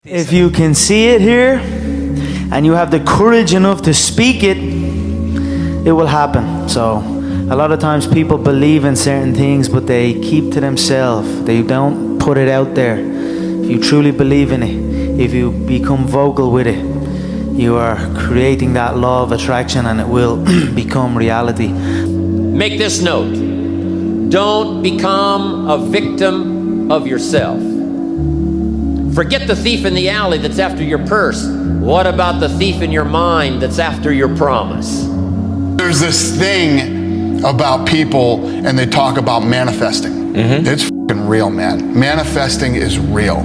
If you can see it here and you have the courage enough to speak it, it will happen. So a lot of times people believe in certain things, but they keep to themselves. They don't put it out there. If you truly believe in it, if you become vocal with it, you are creating that law of attraction and it will become reality. Make this note. Don't become a victim of yourself. Forget the thief in the alley that's after your purse. What about the thief in your mind that's after your promise? There's this thing about people and they talk about manifesting. It's fucking real, man. Manifesting is real.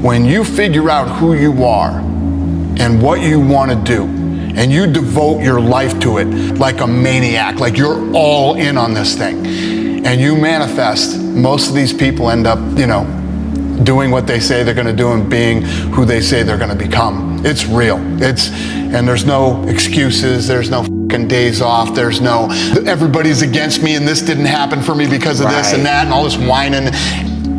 When you figure out who you are and what you want to do, and you devote your life to it like a maniac, like you're all in on this thing, and you manifest, most of these people end up, doing what they say they're going to do and being who they say they're going to become. It's real. And there's no excuses. There's no fucking days off. There's no, everybody's against me and this didn't happen for me because of this and that and all this whining.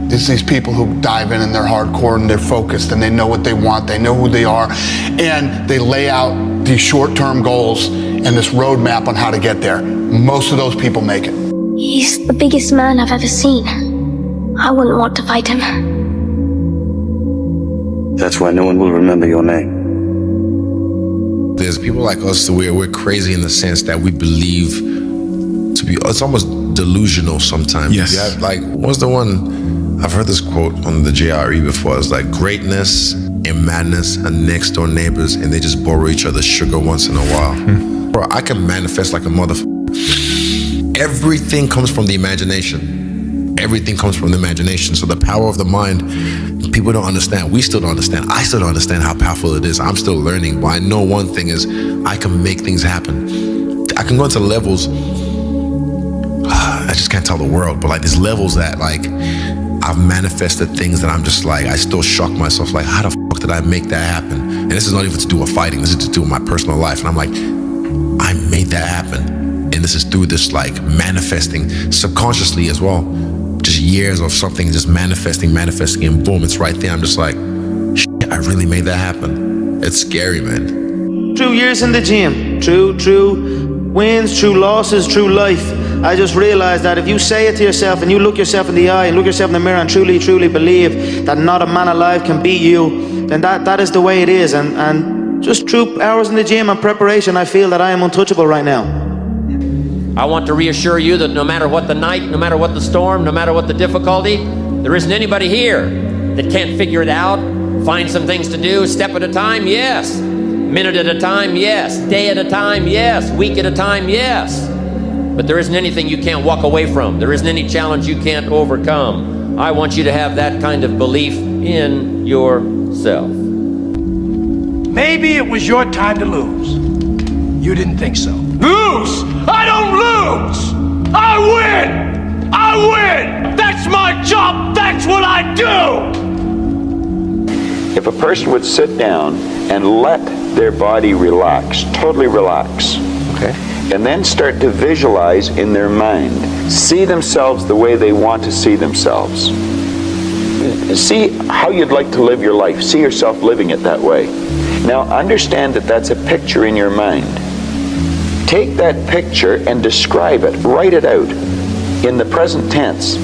There's these people who dive in and they're hardcore and they're focused and they know what they want. They know who they are. And they lay out these short-term goals and this roadmap on how to get there. Most of those people make it. He's the biggest man I've ever seen. I wouldn't want to fight him. That's why no one will remember your name. There's people like us, we're crazy in the sense that we believe to be, it's almost delusional sometimes. Yes. You have, what's the one, I've heard this quote on the JRE before, it's like greatness and madness are next door neighbors and they just borrow each other's sugar once in a while. Bro, I can manifest like a motherfucker. Everything comes from the imagination. Everything comes from the imagination. So the power of the mind, people don't understand. We still don't understand. I still don't understand how powerful it is. I'm still learning. But I know one thing is I can make things happen. I can go into levels, I just can't tell the world, but these levels that I've manifested things that I'm just I still shock myself, how the fuck did I make that happen? And this is not even to do with fighting. This is to do with my personal life. And I'm I made that happen. And this is through this manifesting subconsciously as well. Just years of something just manifesting, and boom, it's right there. I'm just shit, I really made that happen. It's scary, man. True years in the gym, true wins, true losses, true life. I just realized that if you say it to yourself and you look yourself in the eye and look yourself in the mirror and truly believe that not a man alive can beat you, then that is the way it is. And just true hours in the gym and preparation, I feel that I am untouchable right now. I want to reassure you that no matter what the night, no matter what the storm, no matter what the difficulty, there isn't anybody here that can't figure it out, find some things to do, step at a time, yes. Minute at a time, yes. Day at a time, yes. Week at a time, yes. But there isn't anything you can't walk away from. There isn't any challenge you can't overcome. I want you to have that kind of belief in yourself. Maybe it was your time to lose. You didn't think so. Lose! I don't lose! I win! I win! That's my job! That's what I do! If a person would sit down and let their body relax, totally relax, okay, and then start to visualize in their mind, see themselves the way they want to see themselves. See how you'd like to live your life. See yourself living it that way. Now understand that that's a picture in your mind. Take that picture and describe it. Write it out in the present tense.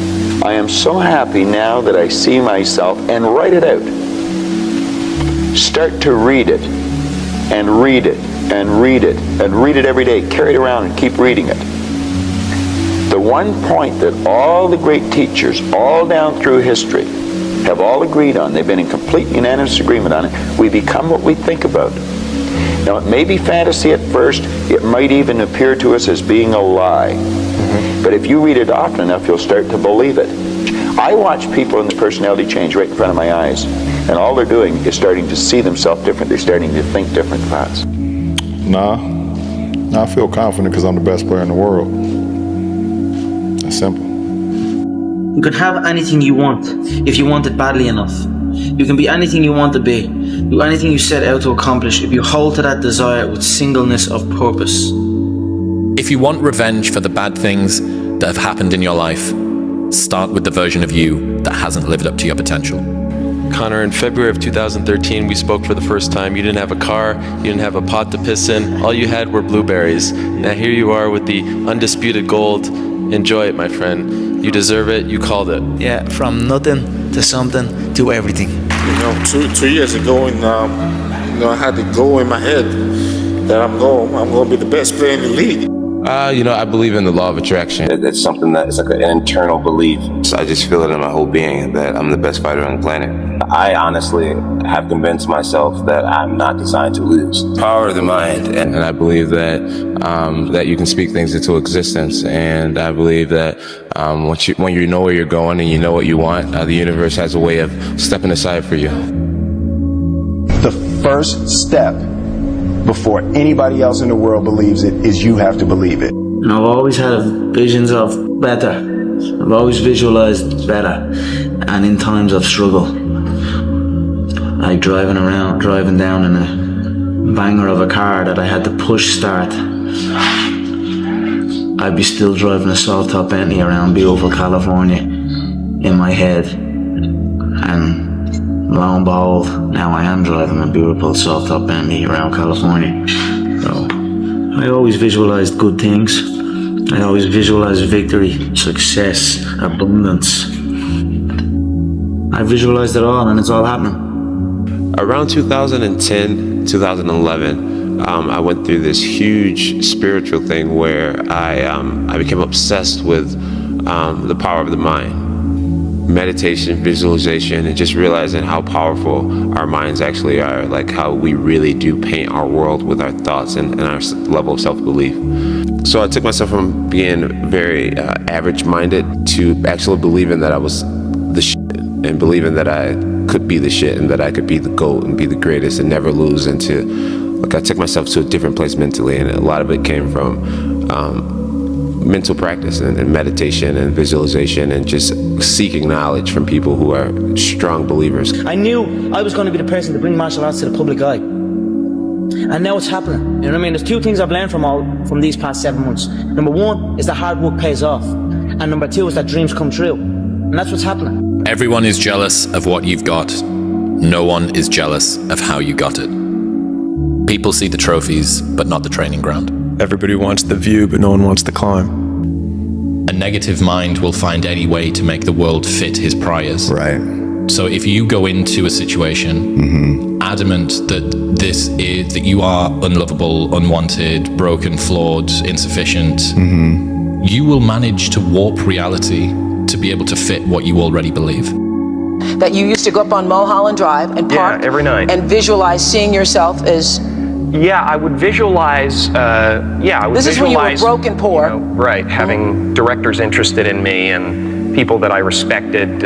I am so happy now that I see myself, and write it out. Start to read it and read it and read it and read it every day. Carry it around and keep reading it. The one point that all the great teachers all down through history have all agreed on, they've been in complete unanimous agreement on it, we become what we think about. Now, it may be fantasy at first. It might even appear to us as being a lie. But if you read it often enough, you'll start to believe it. I watch people in this personality change right in front of my eyes, and all they're doing is starting to see themselves different. They're starting to think different thoughts. Nah, I feel confident because I'm the best player in the world. That's simple. You can have anything you want if you want it badly enough. You can be anything you want to be. Do anything you set out to accomplish if you hold to that desire with singleness of purpose. If you want revenge for the bad things that have happened in your life, start with the version of you that hasn't lived up to your potential. Conor, in February of 2013, we spoke for the first time. You didn't have a car, you didn't have a pot to piss in. All you had were blueberries. Now here you are with the undisputed gold. Enjoy it, my friend. You deserve it. You called it. Yeah, from nothing to something to everything. You know, two years ago, and I had to go in my head that I'm going to be the best player in the league. I believe in the law of attraction. It's something that is like an internal belief. So I just feel it in my whole being that I'm the best fighter on the planet. I honestly have convinced myself that I'm not designed to lose. Power of the mind. And I believe that that you can speak things into existence. And I believe that when you know where you're going and you know what you want, the universe has a way of stepping aside for you. The first step before anybody else in the world believes it is you have to believe it. And I've always had visions of better. I've always visualized better. And in times of struggle, like driving down in a banger of a car that I had to push start, I'd be still driving a soft top Bentley around beautiful California in my head. And lo and behold, now I am driving a beautiful soft top Bentley around California. So I always visualized good things. I always visualized victory, success, abundance. I visualized it all, and it's all happening. Around 2010, 2011, I went through this huge spiritual thing where I became obsessed with the power of the mind. Meditation, visualization, and just realizing how powerful our minds actually are, like how we really do paint our world with our thoughts and our level of self-belief. So I took myself from being very average-minded to actually believing that I was the shit, and believing that I could be the shit and that I could be the GOAT and be the greatest and never lose. And I took myself to a different place mentally, and a lot of it came from mental practice and meditation and visualization and just seeking knowledge from people who are strong believers. I knew I was going to be the person to bring martial arts to the public eye. And now it's happening. You know what I mean? There's two things I've learned from these past 7 months. Number one is that hard work pays off. And number two is that dreams come true. And that's what's happening. Everyone is jealous of what you've got. No one is jealous of how you got it. People see the trophies, but not the training ground. Everybody wants the view, but no one wants the climb. A negative mind will find any way to make the world fit his priors. Right. So if you go into a situation adamant that you are unlovable, unwanted, broken, flawed, insufficient, you will manage to warp reality to be able to fit what you already believe. That you used to go up on Mulholland Drive and park every night and visualize seeing yourself as... Yeah, I would visualize, This is when you were broken poor. Right, having directors interested in me and people that I respected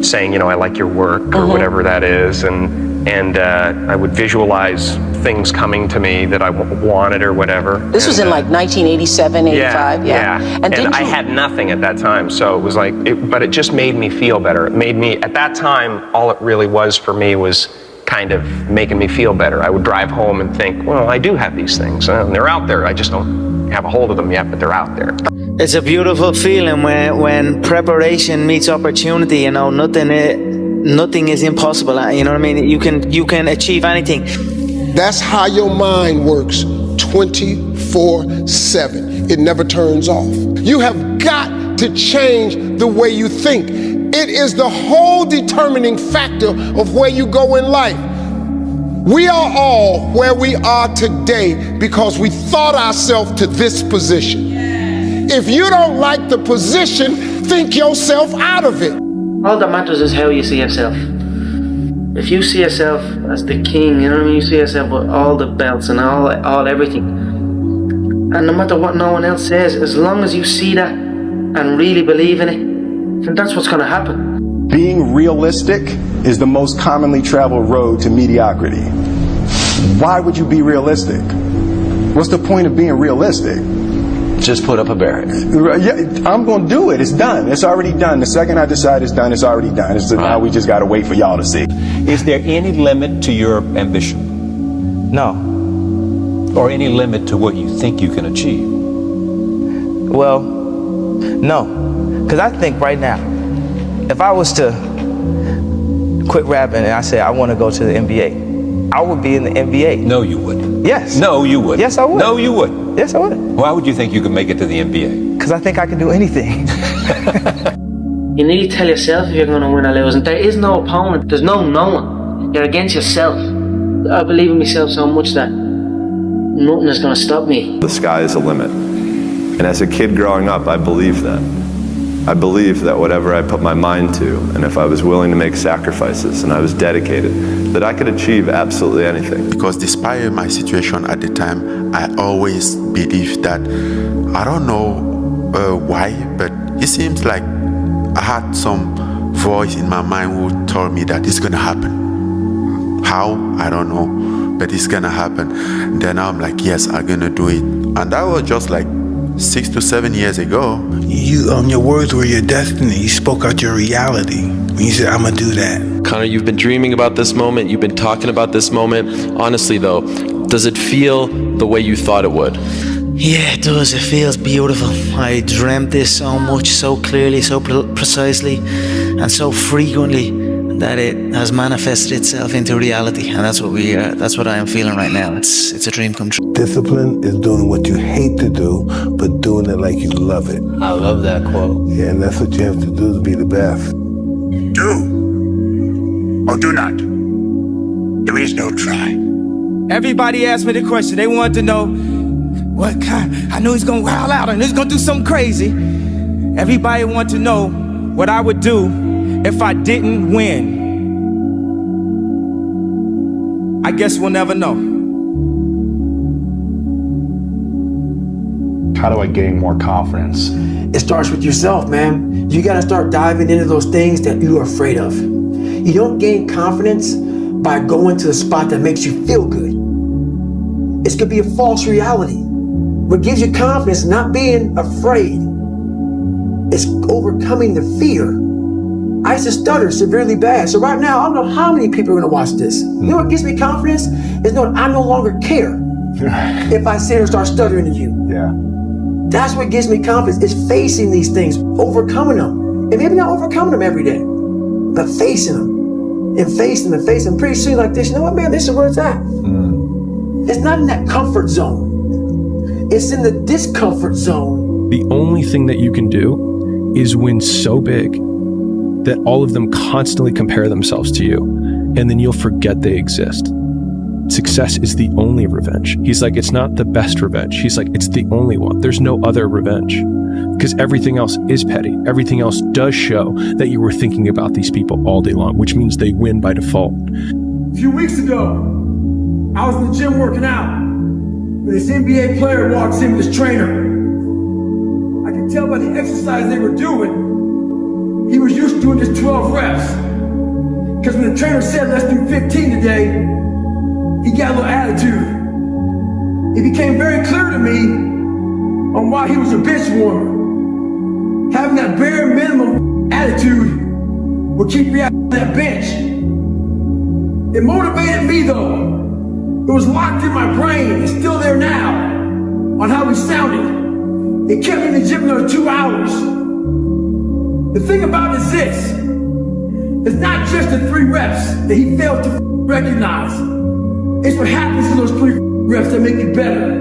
saying, I like your work or whatever that is. And I would visualize things coming to me that I wanted or whatever. This was in like 1987, 85, And I had nothing at that time, so it was like, but it just made me feel better. It made me, at that time, all it really was for me was kind of making me feel better. I would drive home and think, well, I do have these things, and they're out there. I just don't have a hold of them yet, but they're out there. It's a beautiful feeling when preparation meets opportunity. Nothing is impossible. You know what I mean? You can achieve anything. That's how your mind works 24/7. It never turns off. You have got to change the way you think. It is the whole determining factor of where you go in life. We are all where we are today because we thought ourselves to this position. If you don't like the position, think yourself out of it. All that matters is how you see yourself. If you see yourself as the king, you know what I mean? You see yourself with all the belts and all everything. And no matter what no one else says, as long as you see that and really believe in it, then that's what's going to happen. Being realistic is the most commonly traveled road to mediocrity. Why would you be realistic? What's the point of being realistic? Just put up a barrier. Yeah, I'm going to do it. It's done. It's already done. The second I decide it's done, it's already done. Now we just got to wait for y'all to see. Is there any limit to your ambition? No. Or any limit to what you think you can achieve? Well, no. Because I think right now, if I was to quit rapping and I said, I want to go to the NBA, I would be in the NBA. No, you wouldn't. Yes. No, you wouldn't. Yes, I would. No, you wouldn't. Yes, I would. Why would you think you could make it to the NBA? Because I think I can do anything. You need to tell yourself if you're going to win or lose. And there is no opponent. There's no knowing. You're against yourself. I believe in myself so much that nothing is going to stop me. The sky is the limit. And as a kid growing up, I believed that. I believed that whatever I put my mind to, and if I was willing to make sacrifices and I was dedicated, that I could achieve absolutely anything. Because despite my situation at the time, I always believed that, I don't know why, but it seems like I had some voice in my mind who told me that it's gonna happen. How? I don't know, but it's gonna happen. Then I'm like, yes, I'm gonna do it. And that was just like 6 to 7 years ago. Your words were your destiny. You spoke out your reality. When you said, I'm gonna do that. Conor, you've been dreaming about this moment. You've been talking about this moment. Honestly, though, does it feel the way you thought it would? Yeah, it does. It feels beautiful. I dreamt this so much, so clearly, so precisely, and so frequently that it has manifested itself into reality. And that's what that's what I am feeling right now. It's a dream come true. Discipline is doing what you hate to do, but doing it like you love it. I love that quote. Yeah, and that's what you have to do to be the best. Do or do not. There is no try. Everybody asked me the question. They wanted to know what kind. I knew he's gonna wild out and he's gonna do something crazy. Everybody wanted to know what I would do if I didn't win. I guess we'll never know. How do I gain more confidence? It starts with yourself, man. You gotta start diving into those things that you are afraid of. You don't gain confidence by going to a spot that makes you feel good. It's gonna be a false reality. What gives you confidence, not being afraid, is overcoming the fear. I used to stutter severely bad. So right now, I don't know how many people are gonna watch this. You know what gives me confidence? Is knowing I no longer care if I sit here and start stuttering to you. Yeah. That's what gives me confidence, is facing these things, overcoming them. And maybe not overcoming them every day, but facing them and facing them and facing them. Pretty soon like this, you know what, man, this is where it's at. It's not in that comfort zone. It's in the discomfort zone. The only thing that you can do is win so big that all of them constantly compare themselves to you, and then you'll forget they exist. Success is the only revenge. He's like, it's not the best revenge. He's like, it's the only one. There's no other revenge. Because everything else is petty. Everything else does show that you were thinking about these people all day long, which means they win by default. A few weeks ago, I was in the gym working out. When this NBA player walks in with his trainer. I could tell by the exercise they were doing, he was used to doing just 12 reps. Because when the trainer said, let's do 15 today, he got a little attitude. It became very clear to me on why he was a bench warmer. Having that bare minimum attitude will keep you out that bench. It motivated me though. It was locked in my brain. It's still there now on how he sounded. It kept me in the gym another 2 hours. The thing about it is this. It's not just the 3 reps that he failed to recognize. It's what happens to those 3 reps that make you better.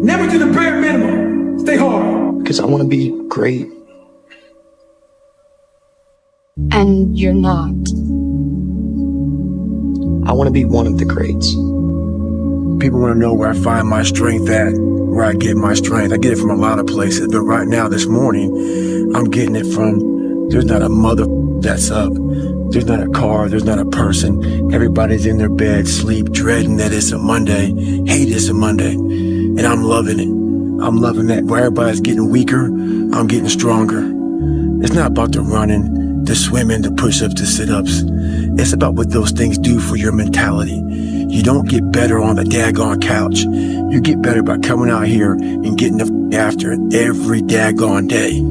Never do the bare minimum. Stay hard. Because I want to be great. And you're not. I want to be one of the greats. People want to know where I find my strength at, where I get my strength. I get it from a lot of places, but right now, this morning, I'm getting it from, there's not a mother that's up. There's not a car, there's not a person. Everybody's in their bed, sleep, dreading that it's a Monday, hate it's a Monday. And I'm loving it. I'm loving that. Where everybody's getting weaker, I'm getting stronger. It's not about the running, the swimming, the push-ups, the sit-ups. It's about what those things do for your mentality. You don't get better on the daggone couch. You get better by coming out here and getting the after it every daggone day.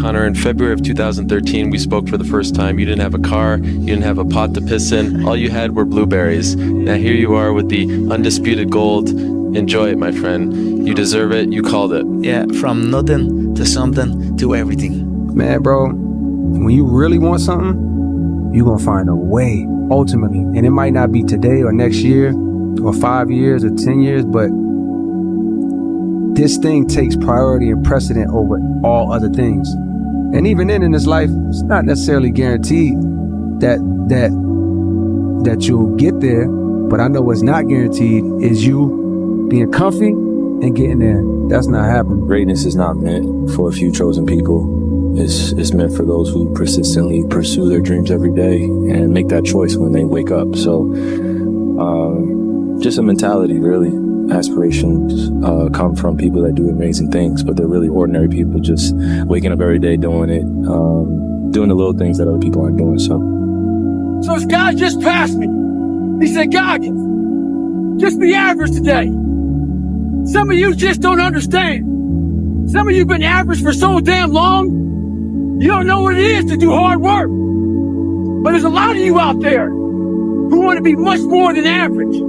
Conor, in February of 2013, we spoke for the first time. You didn't have a car, you didn't have a pot to piss in. All you had were blueberries. Now here you are with the undisputed gold. Enjoy it, my friend. You deserve it. You called it. Yeah, from nothing to something to everything. Man, bro, when you really want something, you're going to find a way ultimately. And it might not be today or next year or 5 years or 10 years, but this thing takes priority and precedent over all other things. And even then in this life, it's not necessarily guaranteed that you'll get there. But I know what's not guaranteed is you being comfy and getting there. That's not happening. Greatness is not meant for a few chosen people. It's meant for those who persistently pursue their dreams every day and make that choice when they wake up. So just a mentality, really. Aspirations come from people that do amazing things, but they're really ordinary people just waking up every day doing it, doing the little things that other people aren't doing. So this guy just passed me. He said, Goggins, just be average today. Some of you just don't understand. Some of you been average for so damn long, you don't know what it is to do hard work. But there's a lot of you out there who want to be much more than average,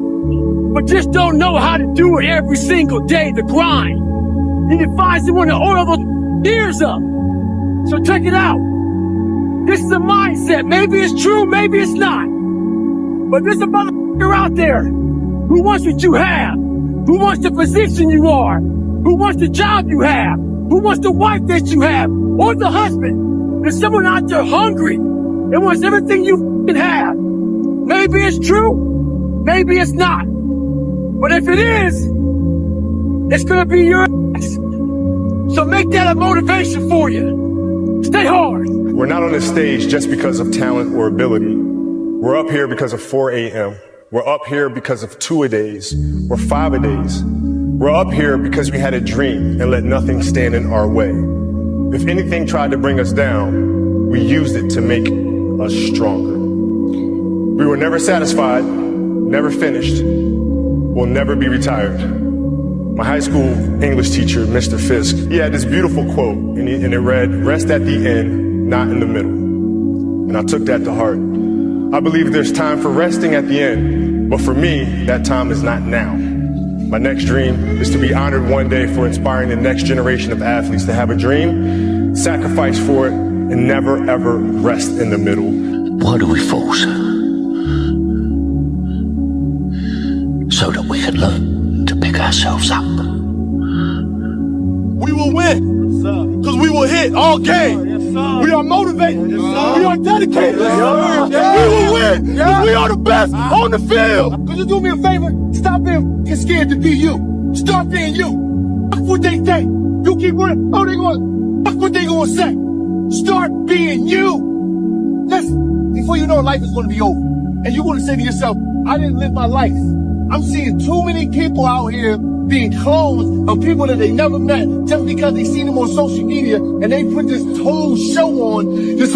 but just don't know how to do it every single day, the grind. You need to find someone to oil those ears up. So check it out. This is a mindset. Maybe it's true, maybe it's not. But there's a motherfucker out there who wants what you have, who wants the position you are, who wants the job you have, who wants the wife that you have, or the husband. There's someone out there hungry and wants everything you can have. Maybe it's true, maybe it's not. But if it is, it's gonna be your ass. So make that a motivation for you. Stay hard. We're not on this stage just because of talent or ability. We're up here because of 4 a.m. We're up here because of 2-a-days or 5-a-days. We're up here because we had a dream and let nothing stand in our way. If anything tried to bring us down, we used it to make us stronger. We were never satisfied, never finished. We'll never be retired. My high school English teacher, Mr. Fisk, he had this beautiful quote, and it read, "Rest at the end, not in the middle." And I took that to heart. I believe there's time for resting at the end, but for me, that time is not now. My next dream is to be honored one day for inspiring the next generation of athletes to have a dream, sacrifice for it, and never ever rest in the middle. Why do we force? So that we can learn to pick ourselves up. We will win, because we will hit all game. We are motivated. We are dedicated. We will win, because we are the best on the field. Could you do me a favor? Stop being scared to be you. Start being you. Fuck what they say. You keep running. Oh, they going. Fuck what they going to say. Start being you. Listen, before you know, life is going to be over. And you're going to say to yourself, I didn't live my life. I'm seeing too many people out here being clones of people that they never met just because they seen them on social media and they put this whole show on, this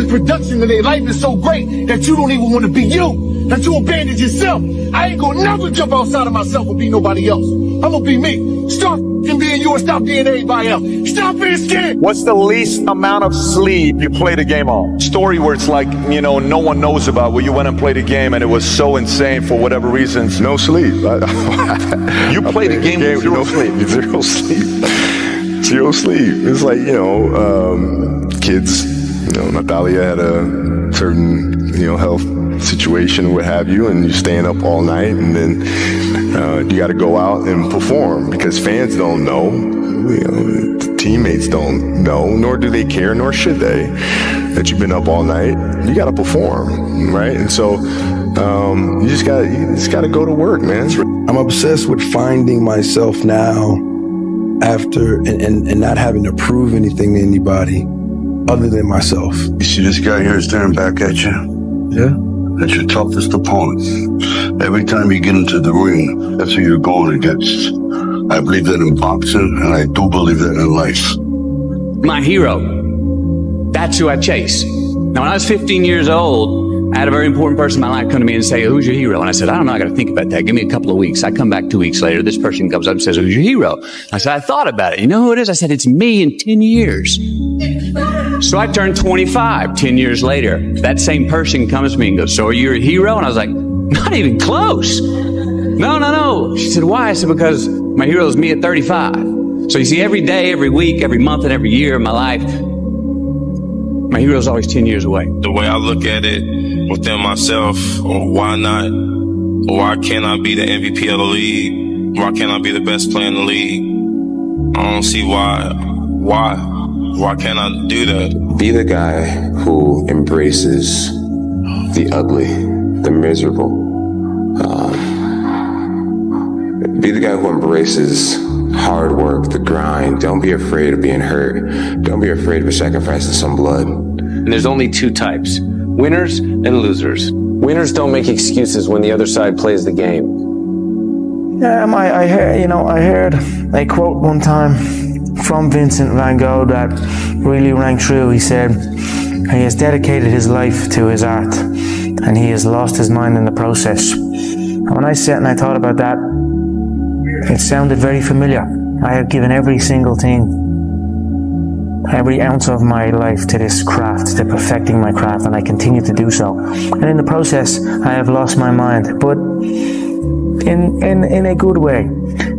production of their life is so great that you don't even want to be you, that you abandon yourself. I ain't gonna never jump outside of myself and be nobody else. I'm gonna be me. Start being you and stop being everybody else. Stop being scared. What's the least amount of sleep you played a game on? Story where it's like, no one knows about, where you went and played a game and it was so insane for whatever reasons. No sleep. You played a game with zero sleep. Zero sleep. Zero sleep. It's like, kids, Natalia had a certain, health situation or what have you, and you're staying up all night, and then you got to go out and perform because fans don't know, teammates don't know, nor do they care, nor should they, that you've been up all night. You got to perform, right? And so you just got to go to work, man. I'm obsessed with finding myself now after and not having to prove anything to anybody other than myself. You see this guy here is staring back at you? Yeah. That's your toughest opponent. Every time you get into the ring, that's who you're going against. I believe that in boxing, and I do believe that in life. My hero. That's who I chase. Now, when I was 15 years old, I had a very important person in my life come to me and say, who's your hero? And I said, I don't know, I got to think about that. Give me a couple of weeks. I come back 2 weeks later. This person comes up and says, who's your hero? I said, I thought about it. You know who it is? I said, it's me in 10 years. So I turned 25 10 years later. That same person comes to me and goes, so are you a hero? And I was like, not even close. No. She said, why? I said, because my hero is me at 35. So you see, every day, every week, every month, and every year of my life, My hero's always 10 years away. The way I look at it within myself, or why not, or why can't I be the MVP of the league? Why can't I be the best player in the league? I don't see why can't I do that? Be the guy who embraces the ugly, the miserable. Be the guy who embraces hard work, the grind. Don't be afraid of being hurt. Don't be afraid of sacrificing some blood. And there's only two types, winners and losers. Winners don't make excuses when the other side plays the game. Yeah, I heard a quote one time from Vincent van Gogh that really rang true. He said, he has dedicated his life to his art and he has lost his mind in the process. And when I sat and I thought about that, it sounded very familiar. I have given every single thing, every ounce of my life to this craft, to perfecting my craft, and I continue to do so. And in the process, I have lost my mind, but in a good way,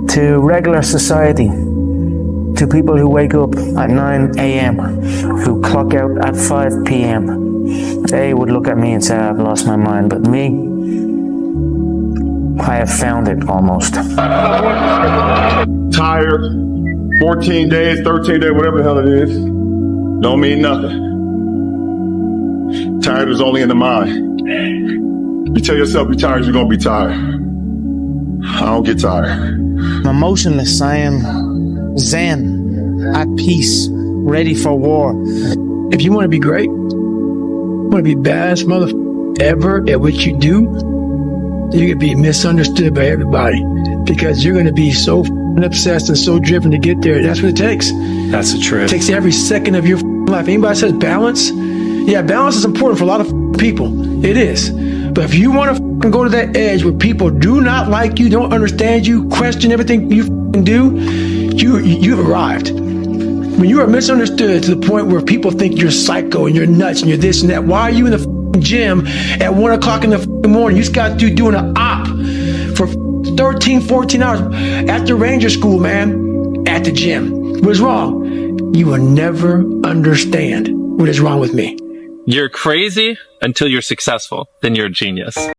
to regular society, to people who wake up at 9 a.m., who clock out at 5 p.m. They would look at me and say, I've lost my mind, but me, I have found it almost. Tired, 14 days, 13 days, whatever the hell it is, don't mean nothing. Tired is only in the mind. You tell yourself you're tired, you're gonna be tired. I don't get tired. I'm emotionless. I am zen, at peace, ready for war. If you want to be great, you want to be baddest motherfucker ever at what you do, you're going to be misunderstood by everybody because you're going to be so obsessed and so driven to get there. That's what it takes. That's the truth. It takes every second of your life. Anybody says balance? Yeah, balance is important for a lot of people. It is. But if you want to go to that edge where people do not like you, don't understand you, question everything you do, you've arrived. When you are misunderstood to the point where people think you're psycho and you're nuts and you're this and that, why are you in the gym at 1 o'clock in the morning? You just got to doing an op for 13, 14 hours after Ranger School, man, at the gym. What's wrong? You will never understand what is wrong with me. You're crazy until you're successful. Then you're a genius.